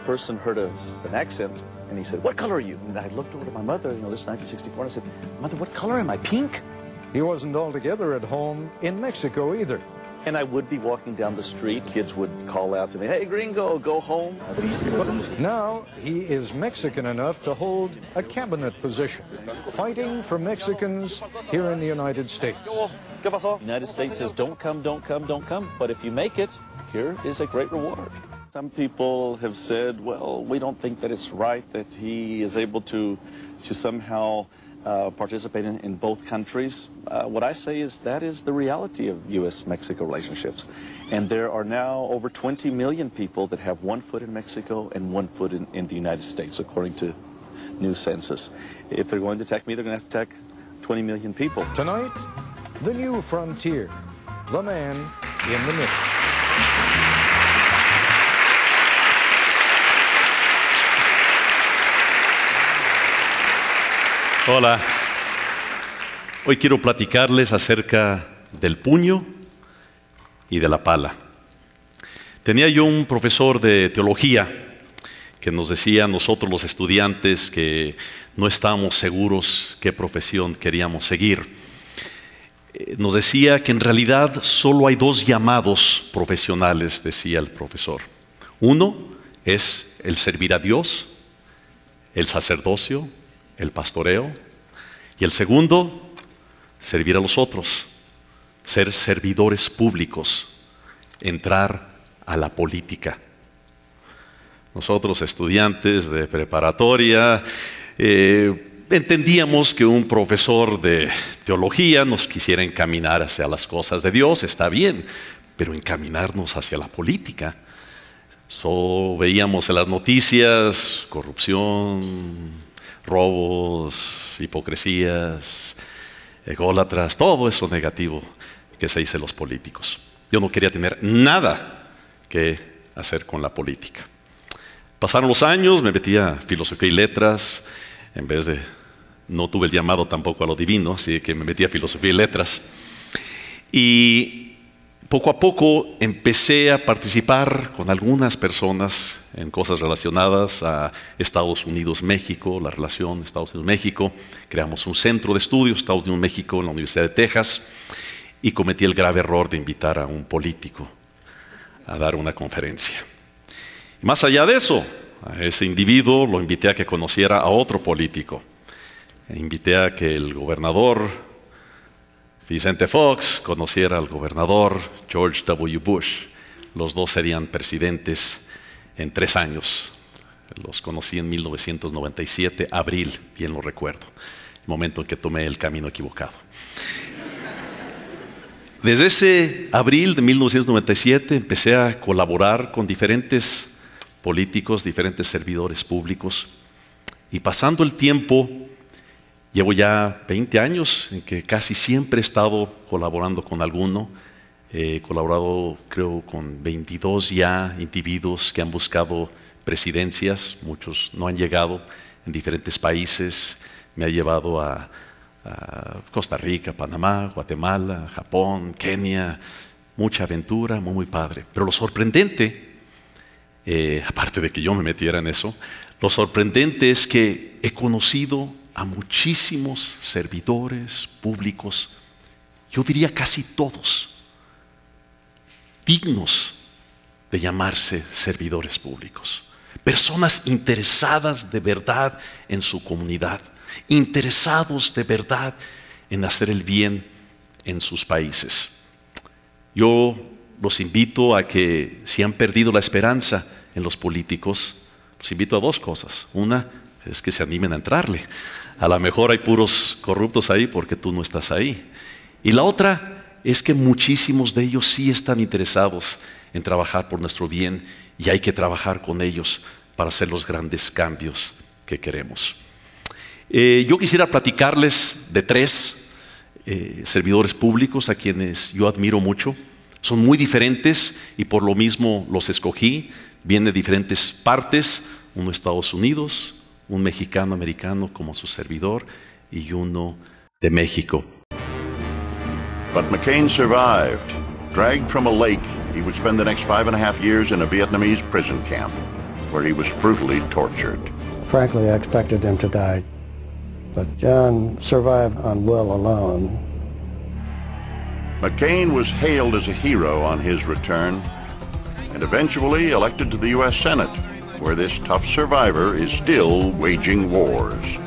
person heard an accent, and he said, "What color are you?" And I looked over to my mother, this is 1964, and I said, "Mother, what color am I? Pink?" He wasn't altogether at home in Mexico either. And I would be walking down the street, kids would call out to me, "Hey, gringo, go home." Now he is Mexican enough to hold a cabinet position, fighting for Mexicans here in the United States. The United States says, "Don't come, don't come, don't come." But if you make it, here is a great reward. Some people have said, well, we don't think that it's right that he is able to somehow participate in both countries. What I say is that is the reality of U.S.-Mexico relationships. And there are now over 20 million people that have one foot in Mexico and one foot in the United States, according to new census. If they're going to attack me, they're going to have to attack 20 million people. Tonight, the new frontier, the man in the middle. Hola, hoy quiero platicarles acerca del puño y de la pala. Tenía yo un profesor de teología que nos decía a nosotros los estudiantes que no estábamos seguros qué profesión queríamos seguir. Nos decía que en realidad solo hay dos llamados profesionales, decía el profesor. Uno es el servir a Dios, el sacerdocio, el pastoreo, y el segundo, servir a los otros, ser servidores públicos, entrar a la política. Nosotros, estudiantes de preparatoria, entendíamos que un profesor de teología nos quisiera encaminar hacia las cosas de Dios, está bien, pero encaminarnos hacia la política. Veíamos en las noticias corrupción, robos, hipocresías, ególatras, todo eso negativo que se dice los políticos. Yo no quería tener nada que hacer con la política. Pasaron los años, me metí a filosofía y letras, no tuve el llamado tampoco a lo divino, así que me metí a filosofía y letras. Y poco a poco empecé a participar con algunas personas en cosas relacionadas a Estados Unidos-México, la relación Estados Unidos-México. Creamos un centro de estudios, Estados Unidos-México, en la Universidad de Texas, y cometí el grave error de invitar a un político a dar una conferencia. Y más allá de eso, a ese individuo lo invité a que conociera a otro político. Invité a que el gobernador Vicente Fox conociera al gobernador George W. Bush. Los dos serían presidentes en 3 años. Los conocí en 1997, abril, bien lo recuerdo, el momento en que tomé el camino equivocado. Desde ese abril de 1997 empecé a colaborar con diferentes políticos, diferentes servidores públicos, y pasando el tiempo, llevo ya 20 años en que casi siempre he estado colaborando con alguno. He colaborado, creo, con 22 ya individuos que han buscado presidencias. Muchos no han llegado en diferentes países. Me ha llevado a Costa Rica, Panamá, Guatemala, Japón, Kenia. Mucha aventura, muy, muy padre. Pero lo sorprendente, aparte de que yo me metiera en eso, lo sorprendente es que he conocido a muchísimos servidores públicos, yo diría casi todos, dignos de llamarse servidores públicos. Personas interesadas de verdad en su comunidad, interesados de verdad en hacer el bien en sus países. Yo los invito a que, si han perdido la esperanza en los políticos, los invito a 2 cosas. Una es que se animen a entrarle. A lo mejor hay puros corruptos ahí porque tú no estás ahí. Y la otra es que muchísimos de ellos sí están interesados en trabajar por nuestro bien, y hay que trabajar con ellos para hacer los grandes cambios que queremos. Yo quisiera platicarles de 3 servidores públicos a quienes yo admiro mucho. Son muy diferentes y por lo mismo los escogí. Vienen de diferentes partes, uno de Estados Unidos, un mexicano americano como su servidor y uno de México. But McCain survived. Dragged from a lake, he would spend the next 5.5 years in a Vietnamese prison camp. where he was brutally tortured. Frankly, I expected him to die, but John survived on will alone. McCain was hailed as a hero on his return and eventually elected to the U.S. Senate, where this tough survivor is still waging wars.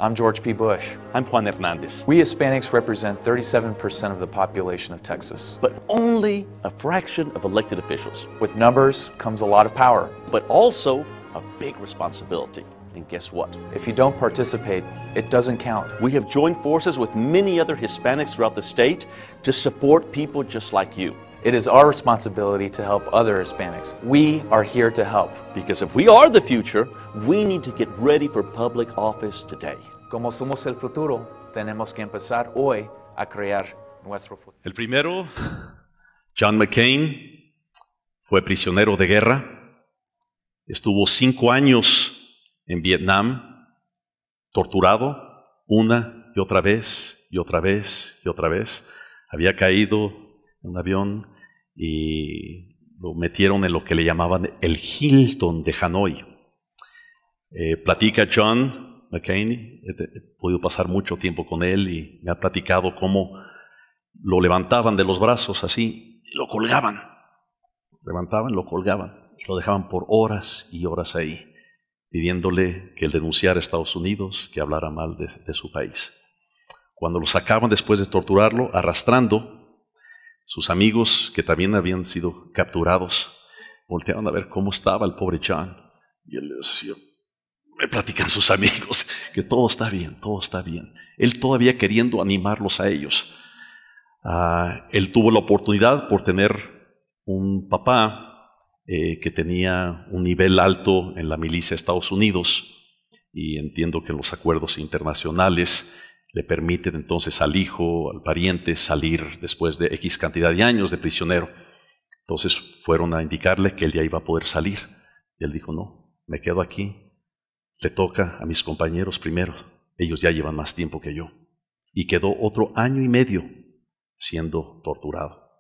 I'm George P. Bush. I'm Juan Hernandez. We Hispanics represent 37% of the population of Texas. But only a fraction of elected officials. With numbers comes a lot of power. But also a big responsibility. And guess what? If you don't participate, it doesn't count. We have joined forces with many other Hispanics throughout the state to support people just like you. It is our responsibility to help other Hispanics. We are here to help. Because if we are the future, we need to get ready for public office today. Como somos el futuro, tenemos que empezar hoy a crear nuestro futuro. El primero, John McCain, fue prisionero de guerra. Estuvo 5 años en Vietnam, torturado una y otra vez, y otra vez, y otra vez. Había caído en un avión y lo metieron en lo que le llamaban el Hilton de Hanoi. Platica John McCain, he podido pasar mucho tiempo con él y me ha platicado cómo lo levantaban de los brazos así y lo colgaban. Lo levantaban, lo colgaban, lo dejaban por horas y horas ahí, pidiéndole que él denunciara a Estados Unidos, que hablara mal de su país. Cuando lo sacaban después de torturarlo, arrastrando, sus amigos, que también habían sido capturados, volteaban a ver cómo estaba el pobre John. Y él les decía, me platican sus amigos, que todo está bien, todo está bien. Él todavía queriendo animarlos a ellos. Él tuvo la oportunidad por tener un papá que tenía un nivel alto en la milicia de Estados Unidos, y entiendo que en los acuerdos internacionales le permiten entonces al hijo, al pariente, salir después de X cantidad de años de prisionero. Entonces fueron a indicarle que él ya iba a poder salir. Y él dijo, no, me quedo aquí. Le toca a mis compañeros primero. Ellos ya llevan más tiempo que yo. Y quedó otro año y medio siendo torturado.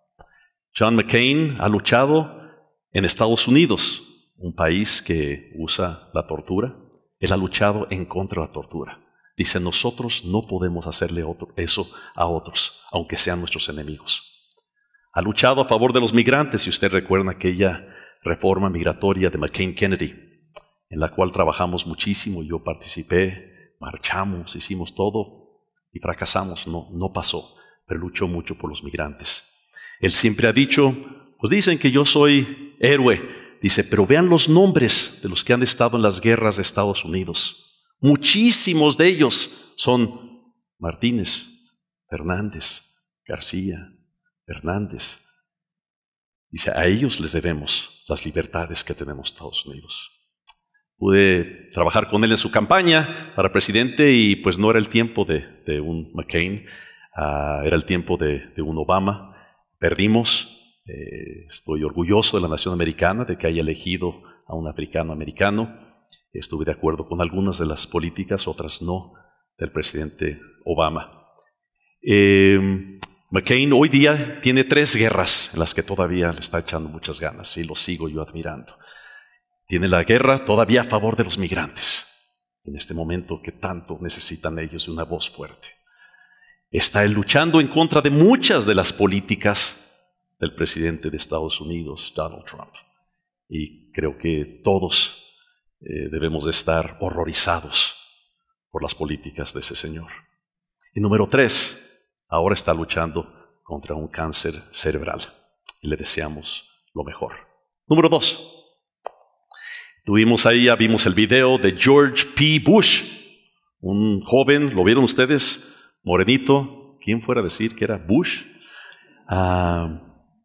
John McCain ha luchado en Estados Unidos, un país que usa la tortura. Él ha luchado en contra de la tortura. Dice, nosotros no podemos hacerle eso a otros, aunque sean nuestros enemigos. Ha luchado a favor de los migrantes, si usted recuerda aquella reforma migratoria de McCain-Kennedy, en la cual trabajamos muchísimo. Yo participé, marchamos, hicimos todo y fracasamos. No pasó, pero luchó mucho por los migrantes. Él siempre ha dicho, pues dicen que yo soy héroe. Dice, pero vean los nombres de los que han estado en las guerras de Estados Unidos. Muchísimos de ellos son Martínez, Fernández, García, Hernández. Dice, a ellos les debemos las libertades que tenemos en Estados Unidos. Pude trabajar con él en su campaña para presidente y pues no era el tiempo de un McCain, era el tiempo de un Obama. Perdimos. Estoy orgulloso de la nación americana, de que haya elegido a un africano-americano. Estuve de acuerdo con algunas de las políticas, otras no, del presidente Obama. McCain hoy día tiene 3 guerras en las que todavía le está echando muchas ganas y lo sigo yo admirando. Tiene la guerra todavía a favor de los migrantes, en este momento que tanto necesitan ellos de una voz fuerte. Está él luchando en contra de muchas de las políticas del presidente de Estados Unidos, Donald Trump. Y creo que todos debemos de estar horrorizados por las políticas de ese señor. Y número 3, ahora está luchando contra un cáncer cerebral. Y le deseamos lo mejor. Número 2, ya vimos el video de George P. Bush, un joven, ¿lo vieron ustedes? Morenito, ¿quién fuera a decir que era Bush?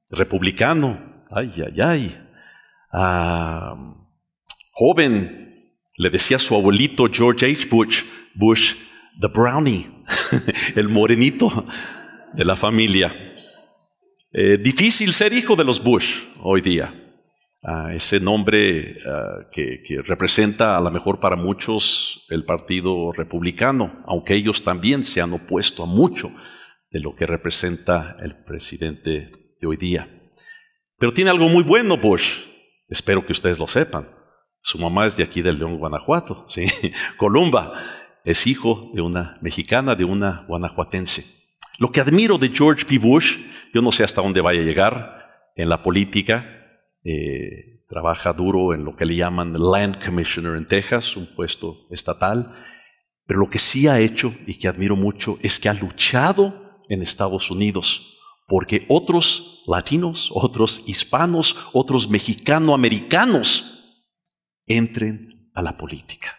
Republicano, joven, le decía a su abuelito George H. Bush, the brownie, el morenito de la familia. Difícil ser hijo de los Bush hoy día. Ese nombre que representa a lo mejor para muchos el partido republicano, aunque ellos también se han opuesto a mucho de lo que representa el presidente de hoy día. Pero tiene algo muy bueno Bush, espero que ustedes lo sepan. Su mamá es de aquí de León, Guanajuato, ¿sí? Columba es hijo de una mexicana, de una guanajuatense. Lo que admiro de George P. Bush, yo no sé hasta dónde vaya a llegar en la política, trabaja duro en lo que le llaman Land Commissioner en Texas, un puesto estatal, pero lo que sí ha hecho y que admiro mucho es que ha luchado en Estados Unidos porque otros latinos, otros hispanos, otros mexicano-americanos entren a la política.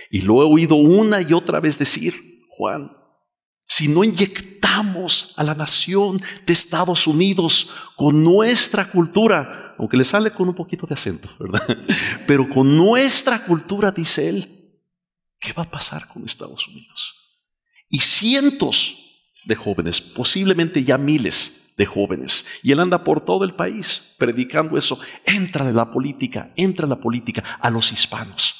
Y lo he oído una y otra vez decir, Juan, si no inyectamos a la nación de Estados Unidos con nuestra cultura, aunque le sale con un poquito de acento, ¿verdad? Pero con nuestra cultura, dice él, ¿qué va a pasar con Estados Unidos? Y cientos de jóvenes, posiblemente ya miles de jóvenes, y él anda por todo el país predicando eso, entra a la política a los hispanos.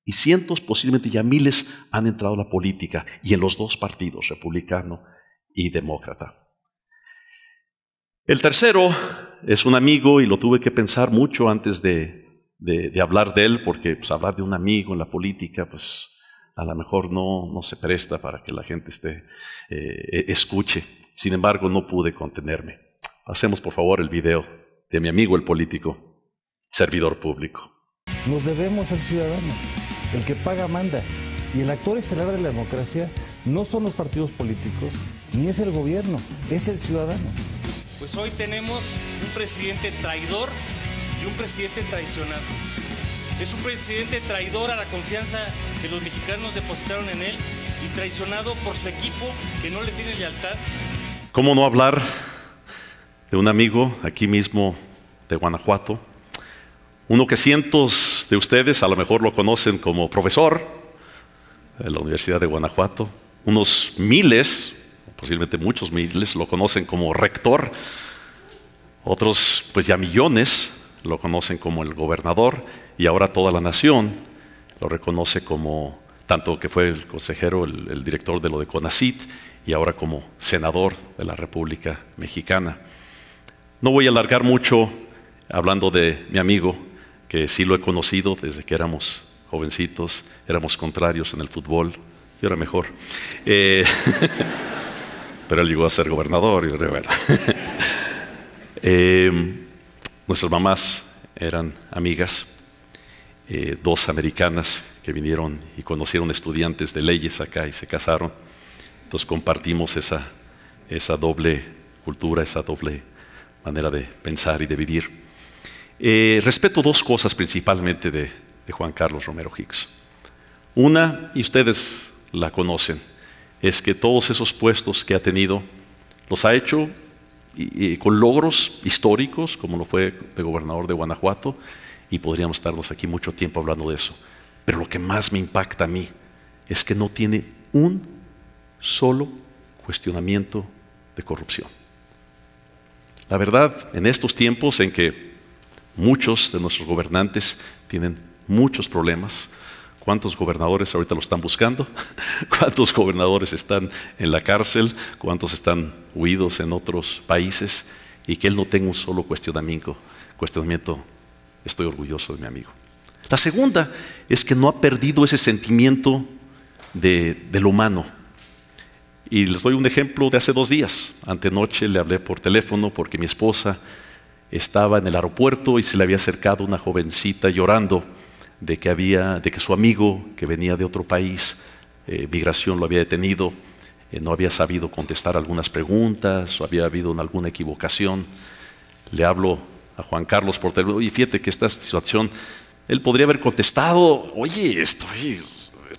Y cientos, posiblemente ya miles, han entrado a la política y en los dos partidos, republicano y demócrata. El tercero es un amigo y lo tuve que pensar mucho antes de hablar de él, porque pues, hablar de un amigo en la política, pues a lo mejor no se presta para que la gente escuche. Sin embargo, no pude contenerme. Pasemos por favor el video de mi amigo el político, servidor público. Nos debemos al ciudadano. El que paga manda. Y el actor estelar de la democracia no son los partidos políticos, ni es el gobierno, es el ciudadano. Pues hoy tenemos un presidente traidor y un presidente traicionado. Es un presidente traidor a la confianza que los mexicanos depositaron en él y traicionado por su equipo que no le tiene lealtad. ¿Cómo no hablar de un amigo aquí mismo de Guanajuato? Uno que cientos de ustedes a lo mejor lo conocen como profesor de la Universidad de Guanajuato. Unos miles, posiblemente muchos miles, lo conocen como rector. Otros, pues ya millones, lo conocen como el gobernador. Y ahora toda la nación lo reconoce como, tanto que fue el consejero, el director de lo de CONACYT, y ahora como senador de la República Mexicana. No voy a alargar mucho hablando de mi amigo, que sí lo he conocido desde que éramos jovencitos, éramos contrarios en el fútbol, yo era mejor. Pero él llegó a ser gobernador. Y bueno. Nuestras mamás eran amigas, dos americanas que vinieron y conocieron estudiantes de leyes acá y se casaron. Entonces compartimos esa doble cultura, esa doble manera de pensar y de vivir. Respeto dos cosas principalmente de Juan Carlos Romero Hicks. Una, y ustedes la conocen, es que todos esos puestos que ha tenido los ha hecho con logros históricos, como lo fue de gobernador de Guanajuato, y podríamos estarnos aquí mucho tiempo hablando de eso. Pero lo que más me impacta a mí es que no tiene un solo cuestionamiento de corrupción. La verdad, en estos tiempos en que muchos de nuestros gobernantes tienen muchos problemas. ¿Cuántos gobernadores ahorita lo están buscando? ¿Cuántos gobernadores están en la cárcel? ¿Cuántos están huidos en otros países? Y que él no tenga un solo cuestionamiento. Estoy orgulloso de mi amigo. La segunda es que no ha perdido ese sentimiento de lo humano. Y les doy un ejemplo de hace 2 días. Antenoche le hablé por teléfono porque mi esposa estaba en el aeropuerto y se le había acercado una jovencita llorando de que su amigo que venía de otro país, migración, lo había detenido, no había sabido contestar algunas preguntas o había habido alguna equivocación. Le hablo a Juan Carlos por teléfono, oye, fíjate que esta situación, él podría haber contestado, oye, estoy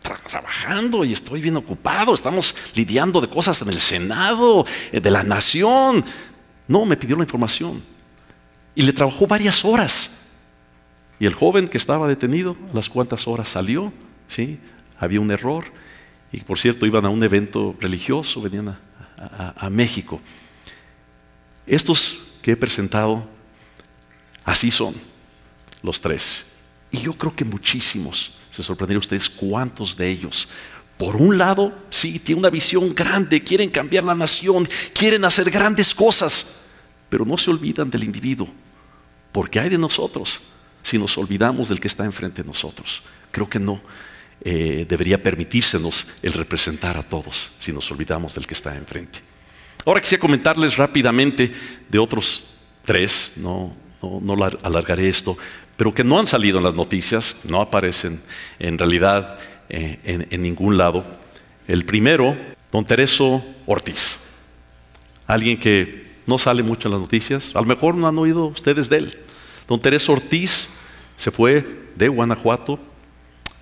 trabajando y estoy bien ocupado, estamos lidiando de cosas en el Senado, de la nación. No, me pidió la información. Y le trabajó varias horas. Y el joven que estaba detenido, a las cuantas horas salió, ¿sí? Había un error. Y por cierto, iban a un evento religioso, venían a México. Estos que he presentado, así son los 3. Y yo creo que muchísimos, se sorprenderían ustedes cuántos de ellos, por un lado, sí, tienen una visión grande, quieren cambiar la nación, quieren hacer grandes cosas, pero no se olvidan del individuo. Porque hay de nosotros, si nos olvidamos del que está enfrente de nosotros. Creo que no debería permitírsenos el representar a todos si nos olvidamos del que está enfrente. Ahora quisiera comentarles rápidamente de otros 3, no alargaré esto, pero que no han salido en las noticias, no aparecen en realidad en ningún lado. El primero, don Tereso Ortiz, alguien que no sale mucho en las noticias, a lo mejor no han oído ustedes de él. Don Tereso Ortiz se fue de Guanajuato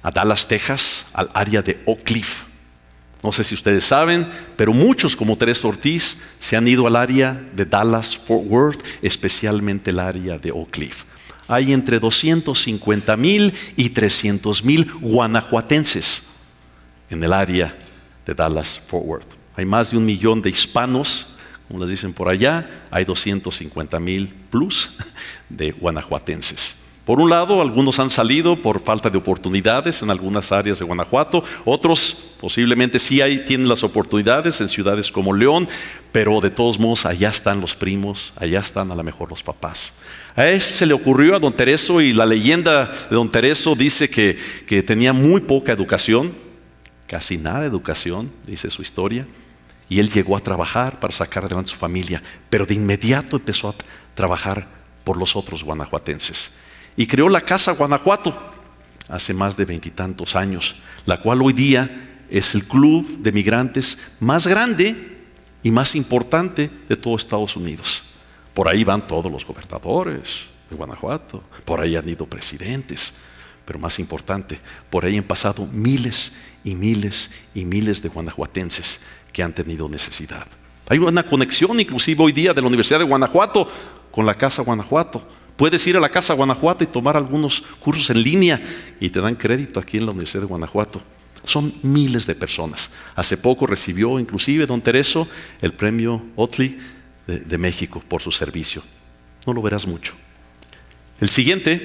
a Dallas, Texas, al área de Oak Cliff. No sé si ustedes saben, pero muchos como Tereso Ortiz se han ido al área de Dallas, Fort Worth, especialmente el área de Oak Cliff. Hay entre 250,000 y 300,000 guanajuatenses en el área de Dallas, Fort Worth. Hay más de 1 millón de hispanos, como les dicen por allá, hay 250,000 plus de guanajuatenses. Por un lado, algunos han salido por falta de oportunidades en algunas áreas de Guanajuato, otros posiblemente sí tienen las oportunidades en ciudades como León, pero de todos modos allá están los primos, allá están a lo mejor los papás. A él se le ocurrió a don Tereso, y la leyenda de don Tereso dice que tenía muy poca educación, casi nada de educación, dice su historia, y él llegó a trabajar para sacar adelante su familia, pero de inmediato empezó a trabajar por los otros guanajuatenses. Y creó la Casa Guanajuato hace más de 20 y tantos años, la cual hoy día es el club de migrantes más grande y más importante de todo Estados Unidos. Por ahí van todos los gobernadores de Guanajuato, por ahí han ido presidentes, pero más importante, por ahí han pasado miles y miles y miles de guanajuatenses que han tenido necesidad. Hay una conexión inclusive hoy día de la Universidad de Guanajuato con la Casa Guanajuato. Puedes ir a la Casa Guanajuato y tomar algunos cursos en línea y te dan crédito aquí en la Universidad de Guanajuato. Son miles de personas. Hace poco recibió inclusive don Tereso el premio Otley de México por su servicio. No lo verás mucho. Las siguientes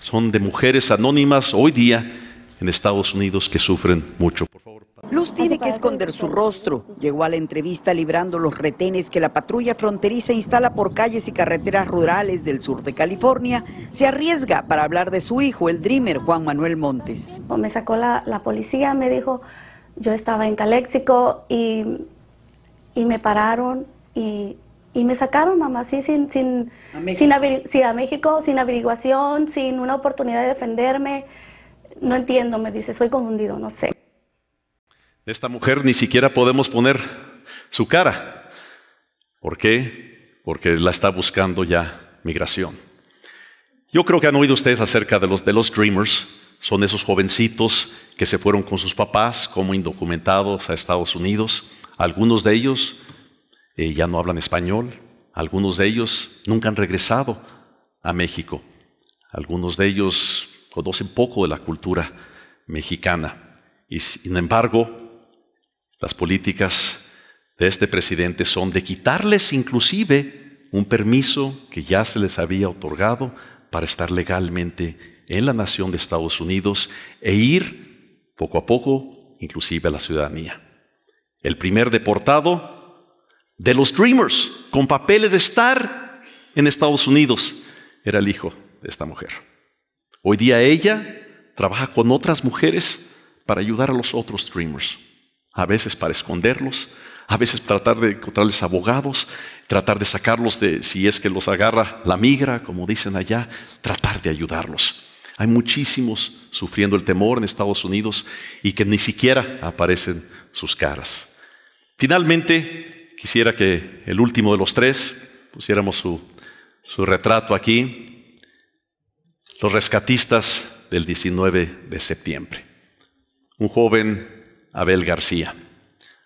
son de mujeres anónimas hoy día en Estados Unidos que sufren mucho. Por favor. Luz tiene que esconder su rostro. Llegó a la entrevista librando los retenes que la patrulla fronteriza instala por calles y carreteras rurales del sur de California. Se arriesga para hablar de su hijo, el Dreamer, Juan Manuel Montes. Me sacó la policía, me dijo, yo estaba en Calexico y me pararon y me sacaron, mamá, sí, a México, sin averiguación, sin una oportunidad de defenderme. No entiendo, me dice, soy confundido, no sé. Esta mujer ni siquiera podemos poner su cara. ¿Por qué? Porque la está buscando ya migración. Yo creo que han oído ustedes acerca de los Dreamers. Son esos jovencitos que se fueron con sus papás como indocumentados a Estados Unidos. Algunos de ellos ya no hablan español. Algunos de ellos nunca han regresado a México. Algunos de ellos conocen poco de la cultura mexicana. Y sin embargo, las políticas de este presidente son de quitarles inclusive un permiso que ya se les había otorgado para estar legalmente en la nación de Estados Unidos e ir poco a poco inclusive a la ciudadanía. El primer deportado de los Dreamers con papeles de estar en Estados Unidos era el hijo de esta mujer. Hoy día ella trabaja con otras mujeres para ayudar a los otros Dreamers. A veces para esconderlos, a veces tratar de encontrarles abogados, tratar de sacarlos si es que los agarra la migra, como dicen allá, tratar de ayudarlos. Hay muchísimos sufriendo el temor en Estados Unidos y que ni siquiera aparecen sus caras. Finalmente, quisiera que el último de los 3 pusiéramos su retrato aquí. Los rescatistas del 19 de septiembre. Un joven, Abel García.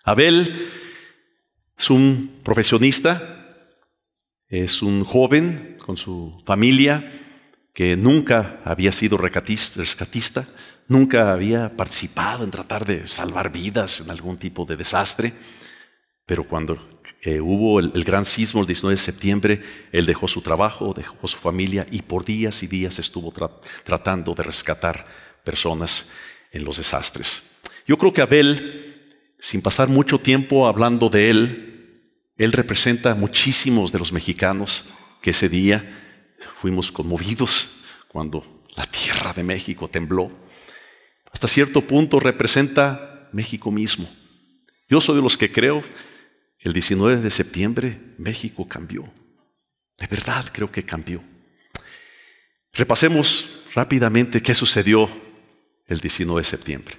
Abel es un profesionista, es un joven con su familia que nunca había sido rescatista, nunca había participado en tratar de salvar vidas en algún tipo de desastre, pero cuando hubo el gran sismo el 19 de septiembre, él dejó su trabajo, dejó su familia y por días y días estuvo tratando de rescatar personas en los desastres. Yo creo que Abel, sin pasar mucho tiempo hablando de él representa a muchísimos de los mexicanos que ese día fuimos conmovidos cuando la tierra de México tembló. Hasta cierto punto representa México mismo. Yo soy de los que creo que el 19 de septiembre México cambió. De verdad creo que cambió. Repasemos rápidamente qué sucedió el 19 de septiembre.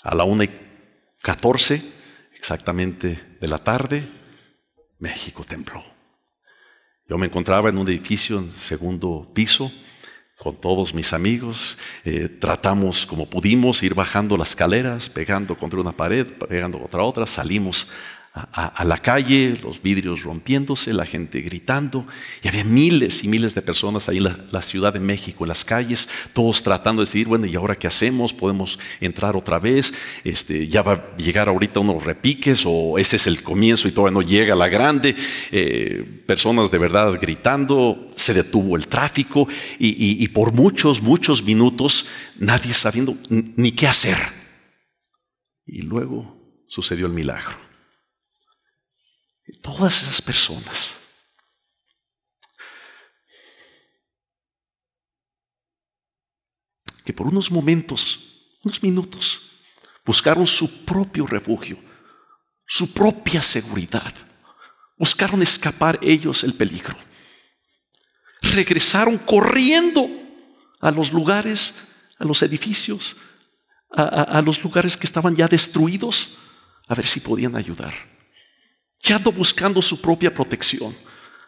A la 1:14 exactamente de la tarde, México tembló. Yo me encontraba en un edificio en segundo piso con todos mis amigos. Tratamos como pudimos ir bajando las escaleras, pegando contra una pared, pegando contra otra. Salimos a la calle, los vidrios rompiéndose, la gente gritando, y había miles y miles de personas ahí en la Ciudad de México, en las calles, todos tratando de decir, bueno, ¿y ahora qué hacemos? ¿Podemos entrar otra vez? ¿Ya va a llegar ahorita unos repiques? ¿O ese es el comienzo y todavía no llega la grande? Personas de verdad gritando, se detuvo el tráfico y por muchos minutos nadie sabiendo ni qué hacer. Y luego sucedió el milagro. Todas esas personas que por unos momentos, unos minutos, buscaron su propio refugio, su propia seguridad, buscaron escapar ellos el peligro, regresaron corriendo a los lugares, a los edificios, a los lugares que estaban ya destruidos, a ver si podían ayudar. Ya no buscando su propia protección.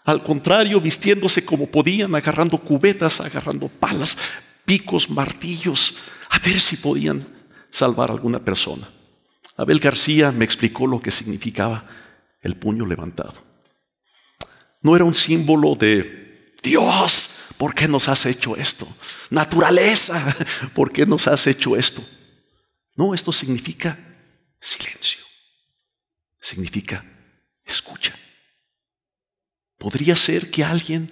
Al contrario, vistiéndose como podían, agarrando cubetas, agarrando palas, picos, martillos, a ver si podían salvar a alguna persona. Abel García me explicó lo que significaba el puño levantado. No era un símbolo de Dios, ¿por qué nos has hecho esto? Naturaleza, ¿por qué nos has hecho esto? No, esto significa silencio. Significa escucha. Podría ser que alguien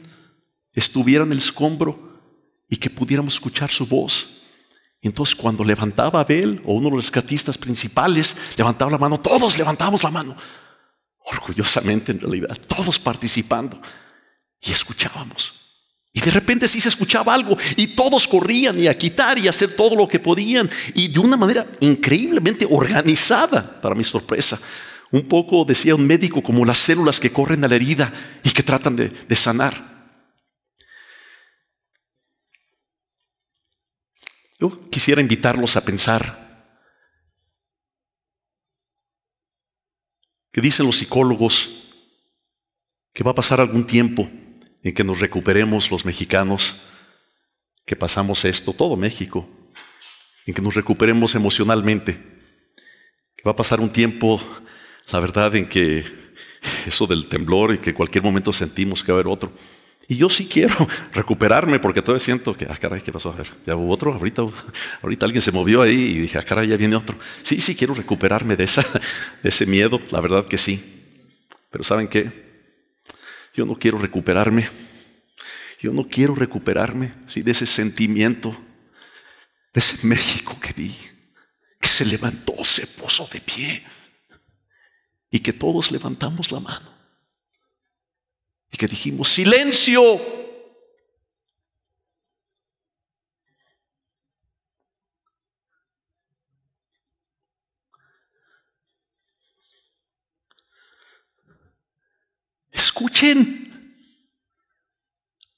estuviera en el escombro y que pudiéramos escuchar su voz. Entonces cuando levantaba a Abel, o uno de los rescatistas principales, levantaba la mano, todos levantamos la mano. Orgullosamente, en realidad, todos participando. Y escuchábamos. Y de repente sí se escuchaba algo y todos corrían y a quitar y a hacer todo lo que podían. Y de una manera increíblemente organizada, para mi sorpresa. Un poco, decía un médico, como las células que corren a la herida y que tratan de sanar. Yo quisiera invitarlos a pensar que dicen los psicólogos que va a pasar algún tiempo en que nos recuperemos los mexicanos que pasamos esto, todo México, en que nos recuperemos emocionalmente, que va a pasar un tiempo, la verdad, en que eso del temblor y que en cualquier momento sentimos que va a haber otro. Y yo sí quiero recuperarme porque todavía siento que, caray, ¿qué pasó? A ver, ya hubo otro, ahorita alguien se movió ahí y dije, caray, ya viene otro. Sí, quiero recuperarme de ese miedo, la verdad que sí. Pero ¿saben qué? Yo no quiero recuperarme. Yo no quiero recuperarme, ¿sí?, de ese sentimiento, de ese México que vi, que se levantó, se puso de pie. Y que todos levantamos la mano. Y que dijimos, ¡silencio! Escuchen.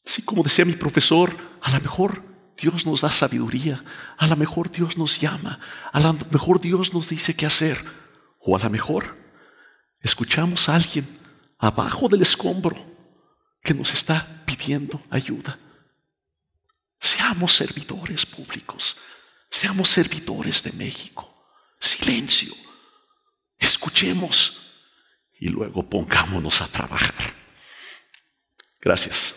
Así como decía mi profesor, a lo mejor Dios nos da sabiduría, a lo mejor Dios nos llama, a lo mejor Dios nos dice qué hacer, o a lo mejor escuchamos a alguien abajo del escombro que nos está pidiendo ayuda. Seamos servidores públicos, seamos servidores de México. Silencio, escuchemos y luego pongámonos a trabajar. Gracias.